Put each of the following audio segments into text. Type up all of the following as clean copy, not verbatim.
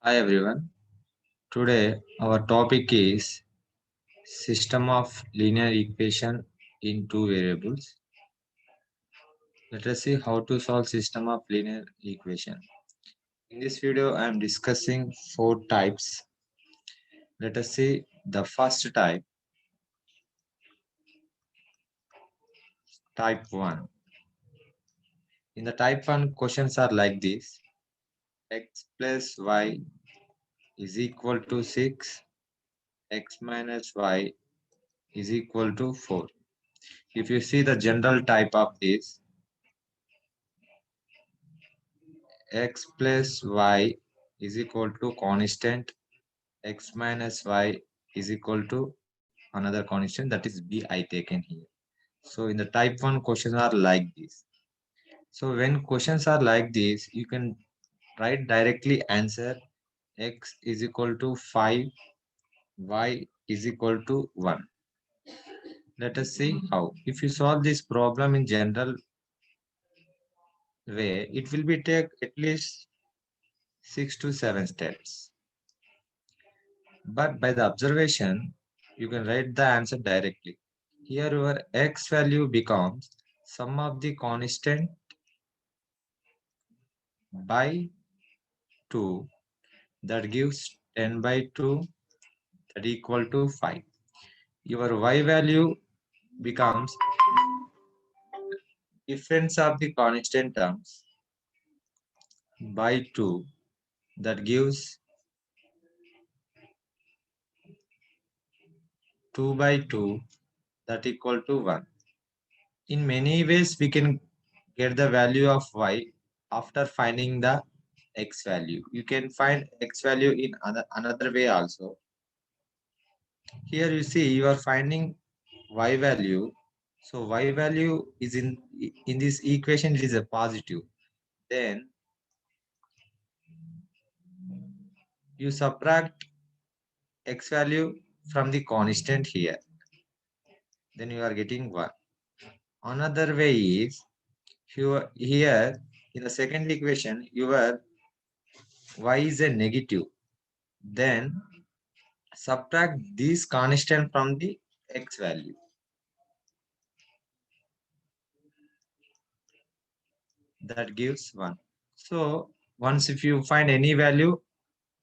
Hi everyone. Today our topic is system of linear equation in two variables. Let us see how to solve system of linear equation. In this video I am discussing four types. Let us see the first type, type 1. In the type 1 questions are like this: x plus y is equal to 6, x minus y is equal to 4. If you see the general type of this, x plus y is equal to constant, x minus y is equal to another constant, that is b I taken here. So in the type 1 questions are like this. So when questions are like this, you can write directly answer x is equal to 5, y is equal to 1. Let us see how. If you solve this problem in general way, it will be take at least 6 to 7 steps. But by the observation, you can write the answer directly. Here your x value becomes sum of the constant by 2, that gives 10 by 2, that equal to 5. Your y value becomes difference of the constant terms by 2, that gives 2 by 2, that equal to 1. In many ways we can get the value of y after finding the x value. You can find x value in another way also. Here you see you are finding y value. So y value is in this equation, it is a positive. Then you subtract x value from the constant here. Then you are getting 1. Another way is here in the second equation your y is a negative. Then subtract this constant from the x value. That gives 1. So once if you find any value,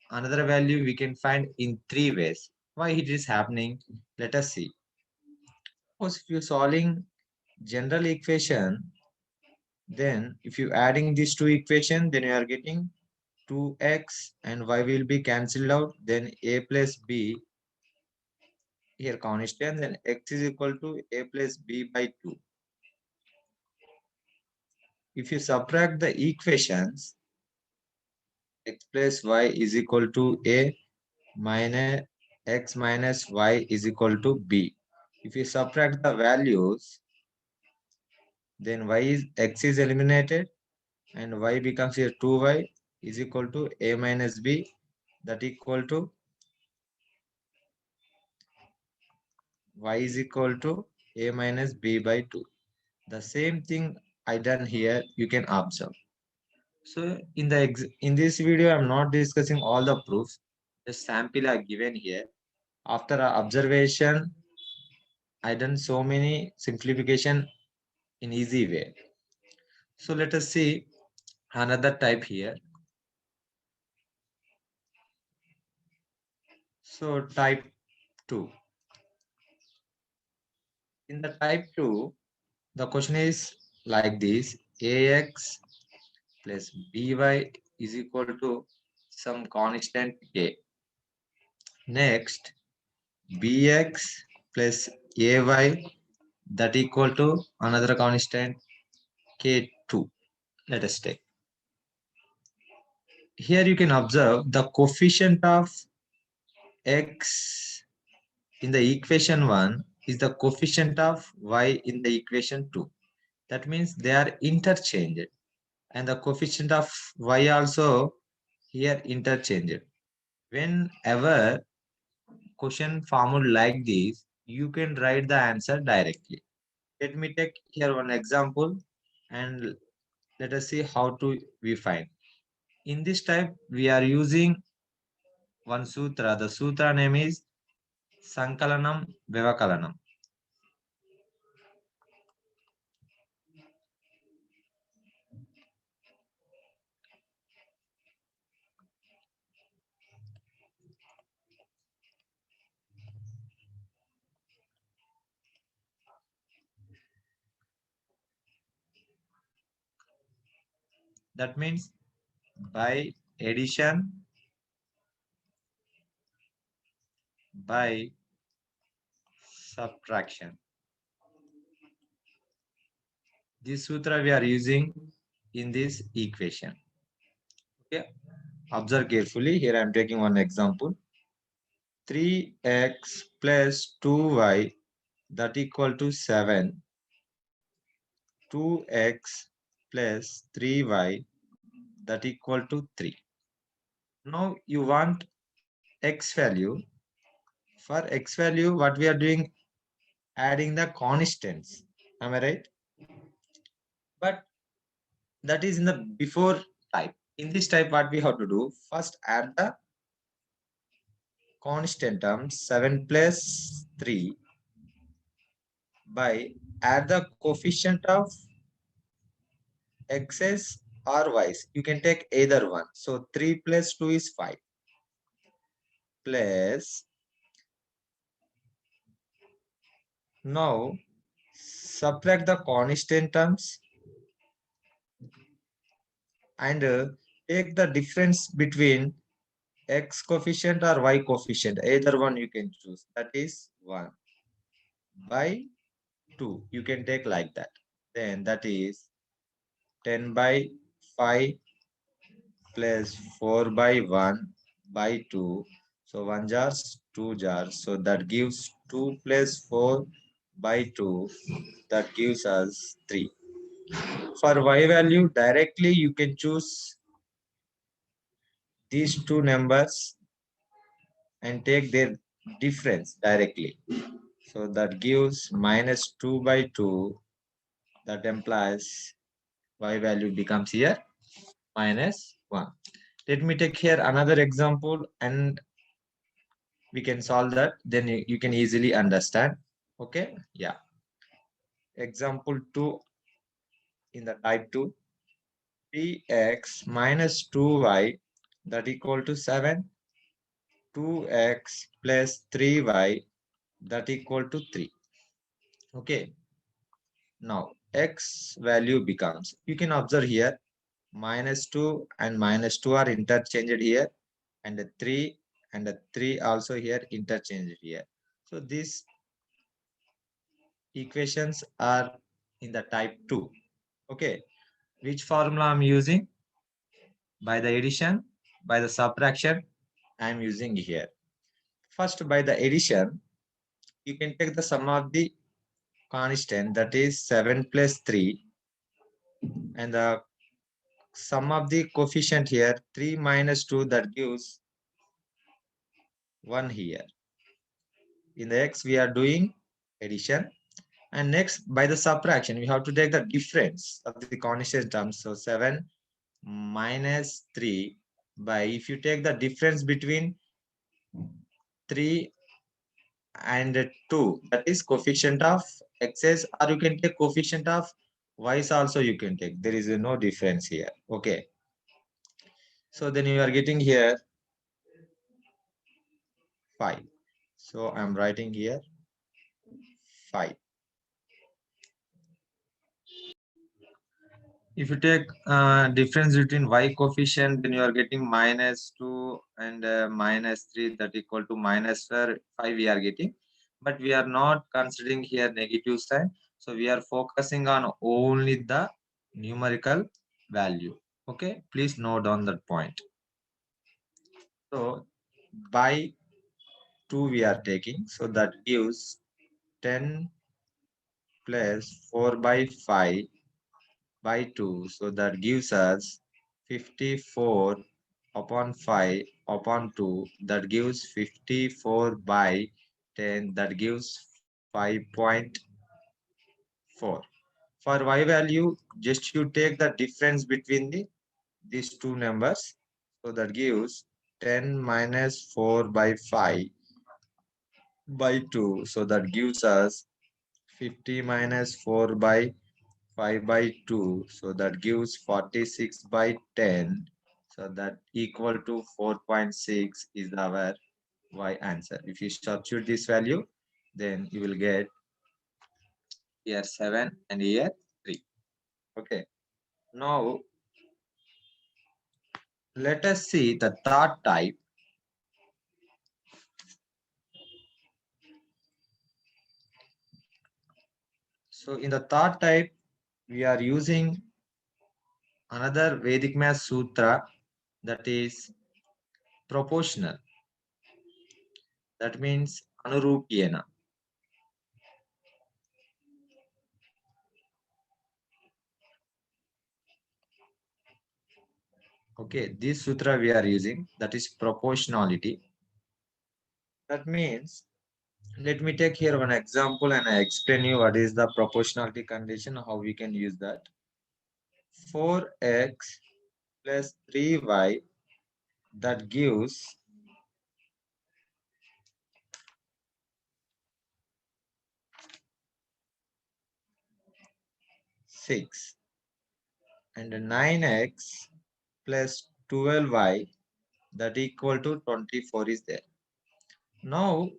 another value we can find in three ways. Why it is happening? Let us see. Suppose if you're solving general equation, then if you adding these two equations, then you are getting 2x and y will be cancelled out. Then a plus b here constant, then x is equal to a plus b by 2. If you subtract the equations, x plus y is equal to a minus x minus y is equal to b. If you subtract the values, then x is eliminated and y becomes here 2y is equal to a minus b, that equal to y is equal to a minus b by 2. The same thing I done here, you can observe. So in this video, I'm not discussing all the proofs. The sample are given here. After observation, I done so many simplification in easy way. So let us see another type here. So type 2. In the type 2, the question is like this: ax plus by is equal to some constant a. Next, bx plus ay, that equal to another constant k2. Let us take. Here you can observe the coefficient of x in the equation 1 is the coefficient of y in the equation 2. That means they are interchanged. And the coefficient of y also here interchanged. Whenever question formed like this, you can write the answer directly. Let me take here one example and let us see how to we find. In this type, we are using one sutra. The sutra name is Sankalanam Vyavakalanam. That means by addition, by subtraction. This sutra we are using in this equation. Okay, observe carefully. Here I am taking one example. 3x plus 2y that equal to 7. 2x plus 3y that equal to 3. Now you want x value. For x value, what we are doing, adding the constants. Am I right? But that is in the before type. In this type, what we have to do, first add the constant terms 7 plus 3 by add the coefficient of x's or y's. You can take either one. So 3 plus 2 is 5 plus, now subtract the constant terms and take the difference between x coefficient or y coefficient. Either one you can choose. That is 1 by 2. You can take like that. Then that is 10 by 5 plus 4 by 1 by 2. So 1 jars, 2 jars. So that gives 2 plus 4 by 2. That gives us 3. For y value, directly you can choose these two numbers and take their difference directly. So that gives minus 2 by 2. That implies y value becomes here minus 1. Let me take here another example and we can solve that. Then you can easily understand. Okay. Yeah. Example 2 in the type 2. 3x minus 2y that equal to 7. 2x plus 3y that equal to 3. Okay. Now x value becomes, you can observe here, minus 2 and minus 2 are interchanged here, and the 3 and the 3 also here interchanged here. So these equations are in the type 2. Okay. Which formula I'm using? By the addition, by the subtraction, I'm using here. First, by the addition, you can take the sum of the constant, that is 7 plus 3, and the sum of the coefficient here 3 minus 2, that gives 1 here. In the x we are doing addition, and next by the subtraction we have to take the difference of the constant terms. So 7 minus 3 by, if you take the difference between 3 and 2, that is coefficient of x's, or you can take coefficient of y's also you can take. There is no difference here. Okay. So then you are getting here 5. So I'm writing here 5. If you take difference between y coefficient, then you are getting minus 2 and minus 3, that equal to minus 5 we are getting. But we are not considering here negative sign. So we are focusing on only the numerical value. Okay, please note down that point. So by 2 we are taking. So that gives 10 plus 4 by 5 by 2. So that gives us 54 upon 5 upon 2. That gives 54 by 10. That gives 5.4. For y value, just you take the difference between these two numbers. So that gives 10 minus 4 by 5 by 2. So that gives us 50 minus 4 by 5 by 2. So that gives 46 by 10. So that equal to 4.6 is our Y answer. If you substitute this value, then you will get here 7 and here 3. Okay. Now let us see the third type. So in the third type, we are using another Vedic Math Sutra, that is proportional. That means Anurupyena. Okay, this sutra we are using, that is proportionality. That means, let me take here one example and I explain you what is the proportionality condition, how we can use that. 4x plus 3y, that gives 6, and 9x plus 12y, that equal to 24 is there. Now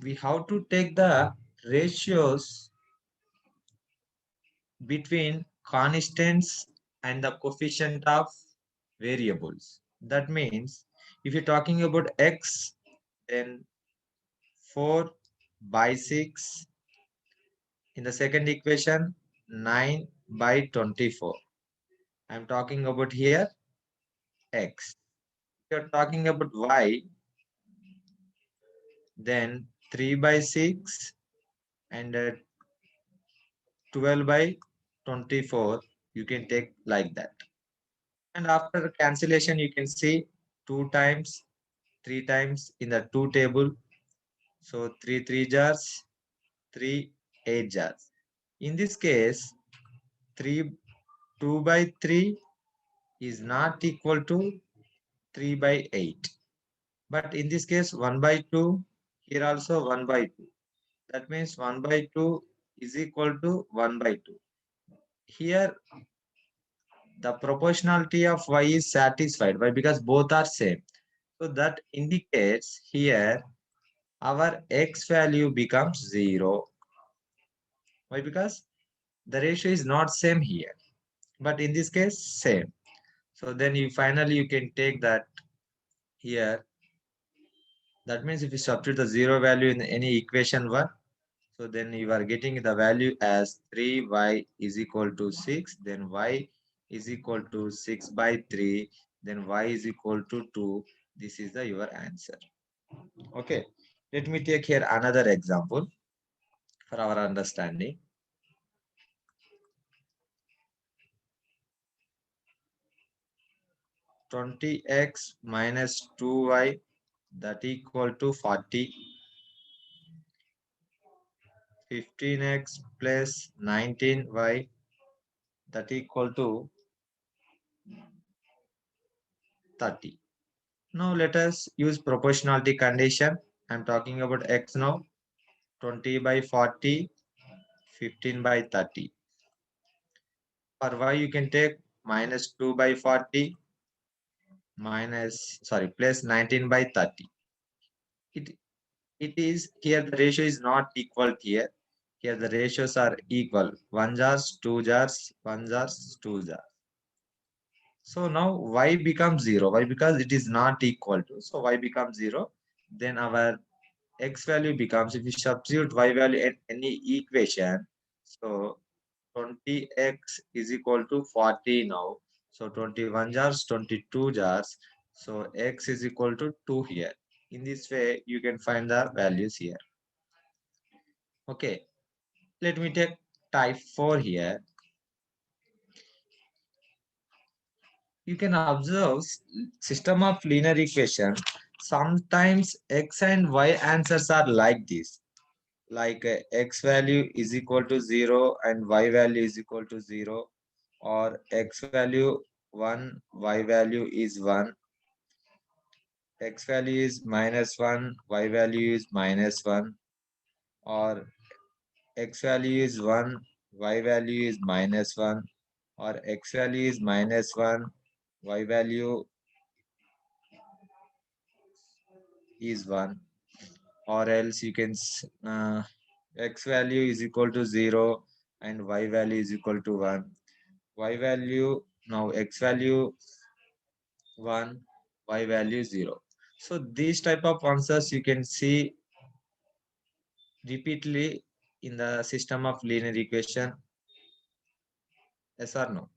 we have to take the ratios between constants and the coefficient of variables. That means if you're talking about x, then 4 by 6. In the second equation, 9 by 24. I'm talking about here x. If you're talking about y, then 3 by 6 and 12 by 24. You can take like that. And after cancellation, you can see 2 times, 3 times in the 2 table. So 3 3 jars, 3 8 jars. In this case, 3 2 by 3 is not equal to 3 by 8. But in this case, 1 by 2, here also 1 by 2. That means 1 by 2 is equal to 1 by 2. Here, the proportionality of y is satisfied. Why? Because both are same. So that indicates here our x value becomes 0. Why? Because the ratio is not same here. But in this case, same. So then you finally you can take that here. That means if you substitute the 0 value in any equation 1, so then you are getting the value as 3y is equal to 6, then y is equal to 6 by 3, then y is equal to 2. This is the your answer. Okay, let me take here another example for our understanding. 20x minus 2y, that equal to 40. 15x plus 19y, that equal to 30. Now let us use proportionality condition. I'm talking about x now. 20 by 40, 15 by 30. For y you can take minus 2 by 40 plus 19 by 30. It is here the ratio is not equal here. Here the ratios are equal. 1 jars, 2 jars, 1 jars, 2 jars. So now y becomes 0. Why? Because it is not equal to. So y becomes 0. Then our x value becomes, if you substitute y value in any equation, so 20x is equal to 40 now. So 21 jars, 22 jars. So x is equal to 2 here. In this way, you can find the values here. Okay, let me take type 4 here. You can observe system of linear equation. Sometimes x and y answers are like this. Like x value is equal to 0 and y value is equal to 0, or x value 1, y value is 1. x value is -1, y value is -1, or x value is 1, y value is -1, or x value is -1, y value is 1, or else you can x value is equal to 0 and y value is equal to 1. Y value, now x value 1, y value 0. So these type of answers you can see repeatedly in the system of linear equation. Yes or no?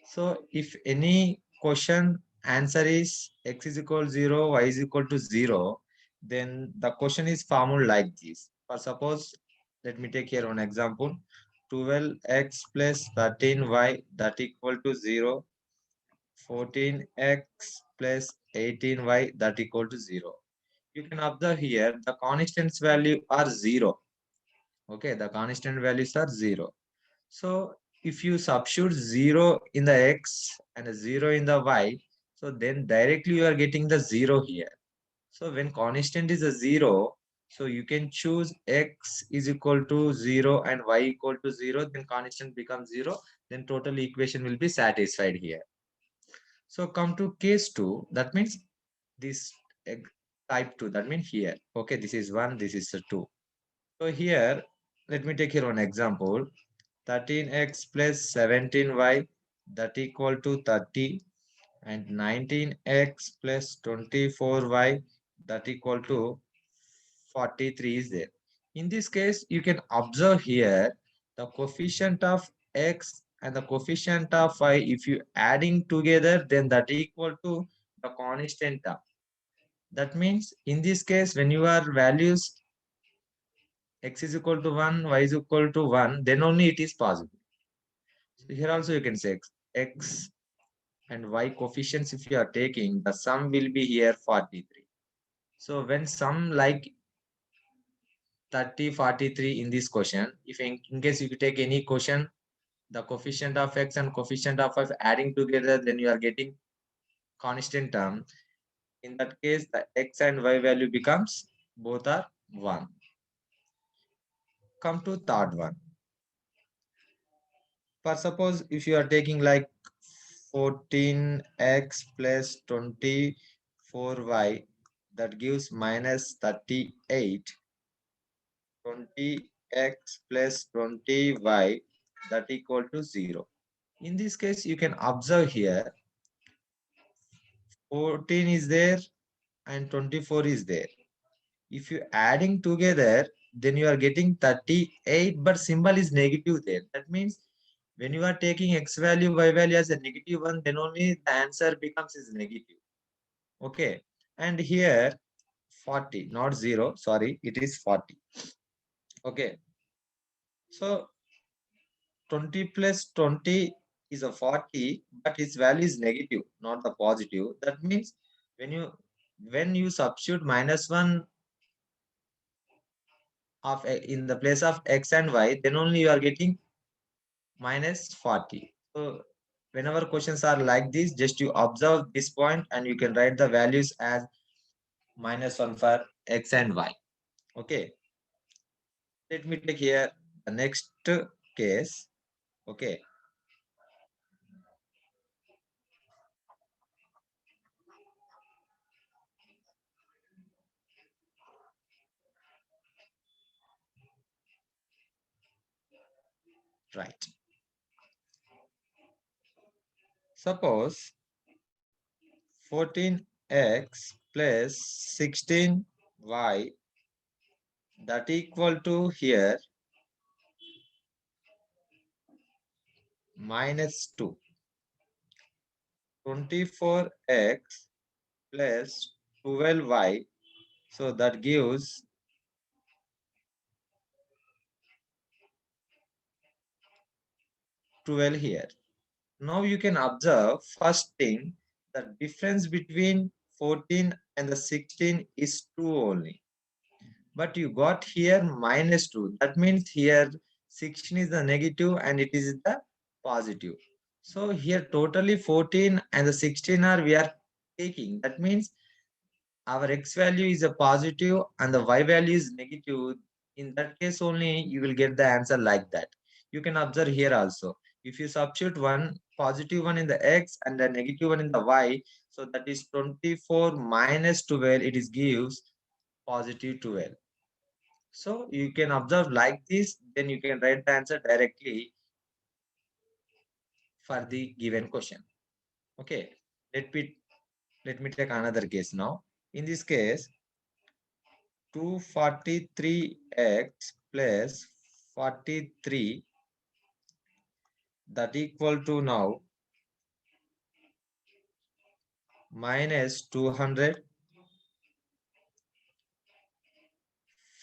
So if any question answer is x is equal to 0, y is equal to 0, then the question is formed like this. For suppose, let me take here one example. 12x plus 13y that equal to 0. 14x plus 18y that equal to 0. You can observe here the constants value are 0. Okay, the constant values are 0. So if you substitute 0 in the x and a 0 in the y, so then directly you are getting the 0 here. So when constant is a 0, so you can choose x is equal to 0 and y equal to 0, then constant becomes 0, then total equation will be satisfied here. So come to case 2, that means this type 2, that means here. Okay, this is 1, this is a 2. So here, let me take here one example. 13x plus 17y that equal to 30, and 19x plus 24y that equal to 43 is there. In this case, you can observe here the coefficient of x and the coefficient of y, if you adding together, then that equal to the constant term. That means in this case, when you are values x is equal to 1, y is equal to 1, then only it is possible. So here also you can say x and y coefficients, if you are taking, the sum will be here 43. So when sum like 30, 43 in this question, if in case you take any question, the coefficient of x and coefficient of y adding together, then you are getting constant term. In that case, the x and y value becomes both are 1. Come to third one. For suppose if you are taking like 14x plus 24y that gives minus 38, 20x plus 20y that equal to 0. In this case, you can observe here 14 is there and 24 is there. If you adding together, then you are getting 38, but symbol is negative there. That means when you are taking x value, y value as a negative one, then only the answer becomes is negative. Okay. And here 40, not 0, sorry, it is 40. Okay. So 20 plus 20 is a 40, but its value is negative, not the positive. That means when you substitute -1 of in the place of x and y, then only you are getting -40. So whenever questions are like this, just you observe this point and you can write the values as -1 for x and y. Okay. Let me take here the next case. Okay. Right. Suppose 14x plus 16y that equal to here -2. 24x plus 12y, so that gives 12 here. Now you can observe first thing, the difference between 14 and the 16 is 2 only. But you got here -2. That means here 16 is the negative and it is the positive. So here totally 14 and the 16 are we are taking. That means our x value is a positive and the y value is negative, in that case only you will get the answer like that. You can observe here also. If you substitute one positive one in the x and the negative one in the y, so that is 24 minus 12, it is gives positive 12. So you can observe like this, then you can write the answer directly for the given question. Okay, let me let me take another case now. In this case, 243x plus 43, that equal to now minus 200,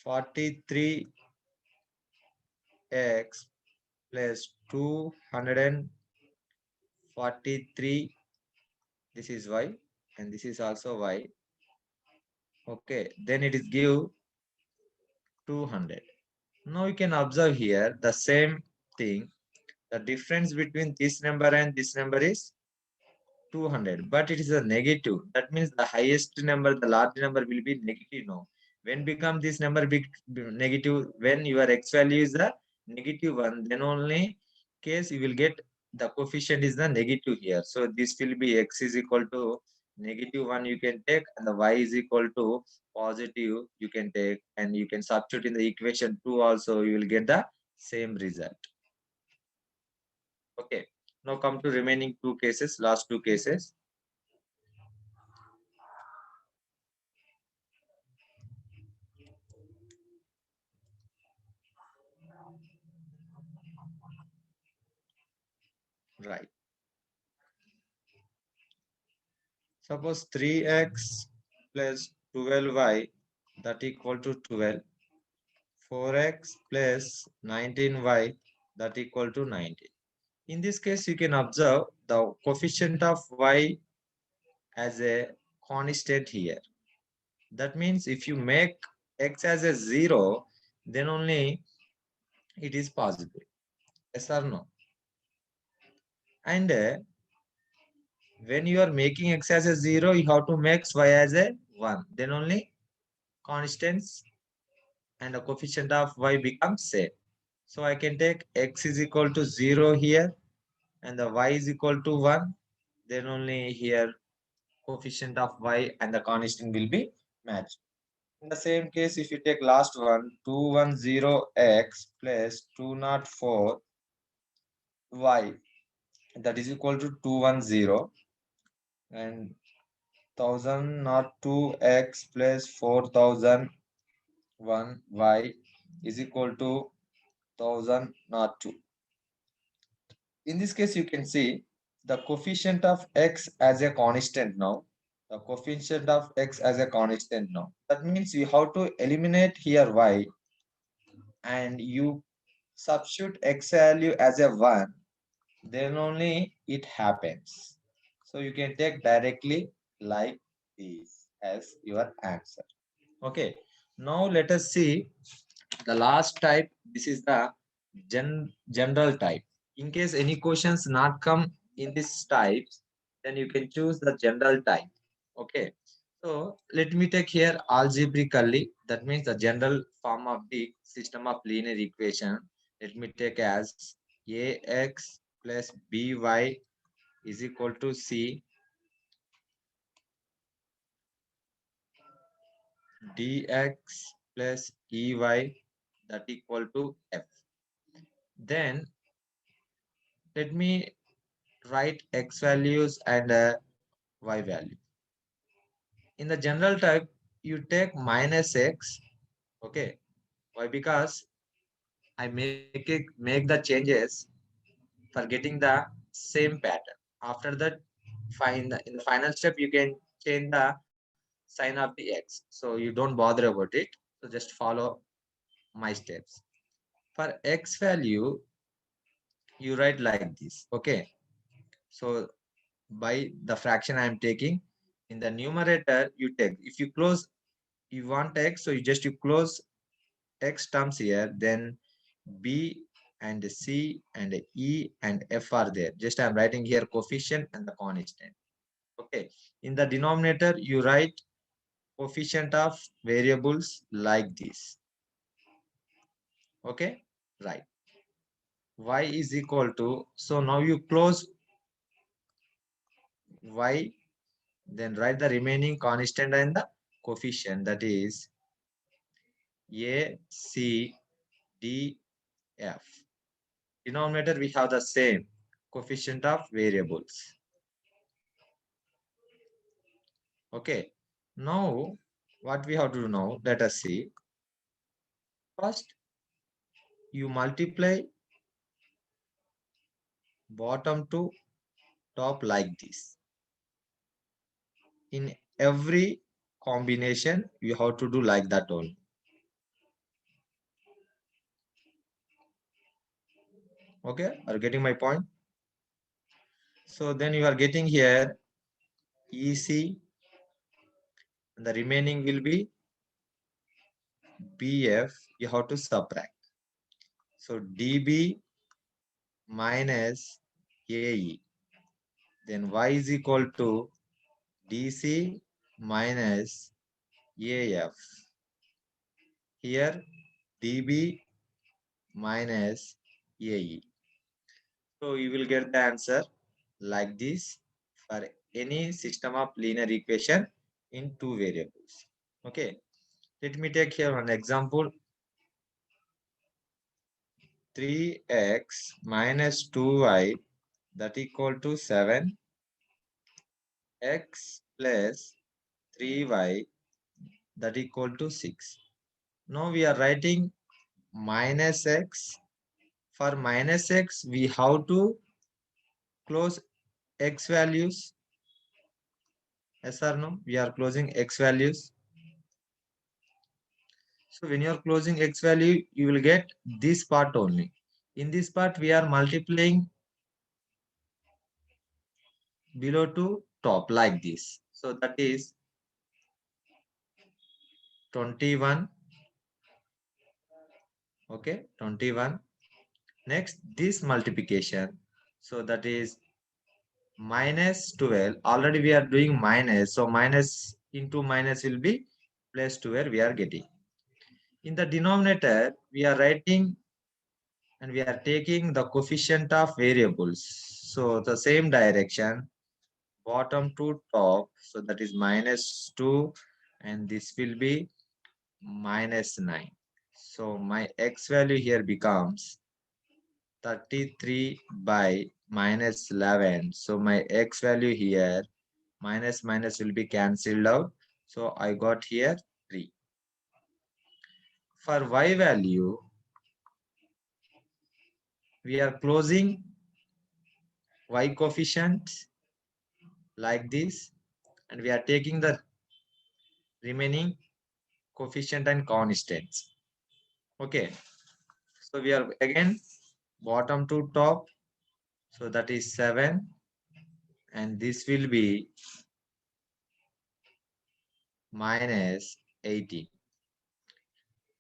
43x plus 243, this is y and this is also y. Okay, then it is give 200. Now you can observe here the same thing. The difference between this number and this number is 200, but it is a negative. That means the highest number, the large number will be negative now. When become this number big negative, when your x value is the negative one, then only case you will get the coefficient is the negative here. So this will be x is equal to negative 1 you can take, and the y is equal to positive you can take, and you can substitute in the equation 2 also, you will get the same result. Okay, now come to remaining two cases, last two cases. Right. Suppose 3x plus 12y, that equal to 12. 4x plus 19y, that equal to 19. In this case, you can observe the coefficient of y as a constant here. That means if you make x as a 0, then only it is possible. Yes or no? And when you are making x as a 0, you have to make y as a 1. Then only constants and the coefficient of y becomes same. So I can take x is equal to 0 here and the y is equal to 1. Then only here coefficient of y and the constant will be matched. In the same case, if you take last one, 210x plus 204y, that is equal to 210, and 1002x plus 4001y is equal to 1002. In this case, you can see the coefficient of x as a constant now. The coefficient of x as a constant now. That means you have to eliminate here y and you substitute x value as a 1, then only it happens. So you can take directly like this as your answer. Okay, now let us see the last type. This is the general type. In case any questions not come in this types, then you can choose the general type. Okay, so let me take here algebraically, that means the general form of the system of linear equation. Let me take as ax plus by is equal to c, dx plus ey, that equal to f. Then let me write x values and y value. In the general type, you take minus x. Okay, why? Because I make the changes for getting the same pattern. After that, in the final step, you can change the sign of the x. So you don't bother about it. So just follow my steps. For x value, you write like this. Okay. So by the fraction I am taking, in the numerator, you take, if you close, you want x, so you close x terms here, then b and c and e and f are there. Just I'm writing here coefficient and the constant. Okay. In the denominator, you write coefficient of variables like this. Okay, right. Y is equal to, so now you close Y, then write the remaining constant and the coefficient, that is A, C, D, F. Denominator we have the same coefficient of variables. Okay, now what we have to do now, let us see. First, you multiply bottom to top like this. In every combination, you have to do like that only. Okay, are you getting my point? So then you are getting here EC, and the remaining will be BF, you have to subtract. So DB minus AE, then Y is equal to DC minus AF. Here DB minus AE. So you will get the answer like this for any system of linear equation in two variables. Okay, let me take here one example. 3x minus 2y that equal to 7, x plus 3y that equal to 6. Now we are writing minus x. For minus x, we have to close x values. Yes or no? We are closing x values. So when you are closing x value, you will get this part only. In this part, we are multiplying below to top like this. So that is 21. Okay, 21. Next, this multiplication. So that is minus 12. Already we are doing minus. So minus into minus will be plus 12 we are getting. In the denominator, we are writing and we are taking the coefficient of variables. So the same direction, bottom to top. So that is minus 2 and this will be minus 9. So my x value here becomes 33 by minus 11. So my x value here minus minus will be cancelled out. So I got here 3. For y value, we are closing y coefficient like this and we are taking the remaining coefficient and constants. Okay, so we are again bottom to top. So that is 7 and this will be minus 18.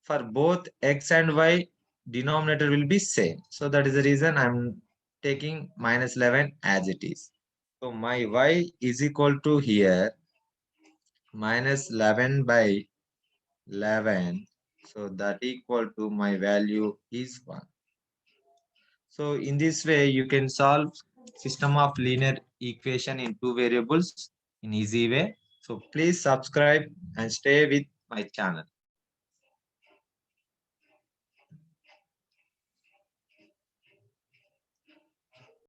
For both x and y, denominator will be same. So that is the reason I'm taking minus 11 as it is. So my y is equal to here minus 11 by 11. So that equal to my value is 1. So in this way, you can solve system of linear equation in two variables in easy way. So please subscribe and stay with my channel.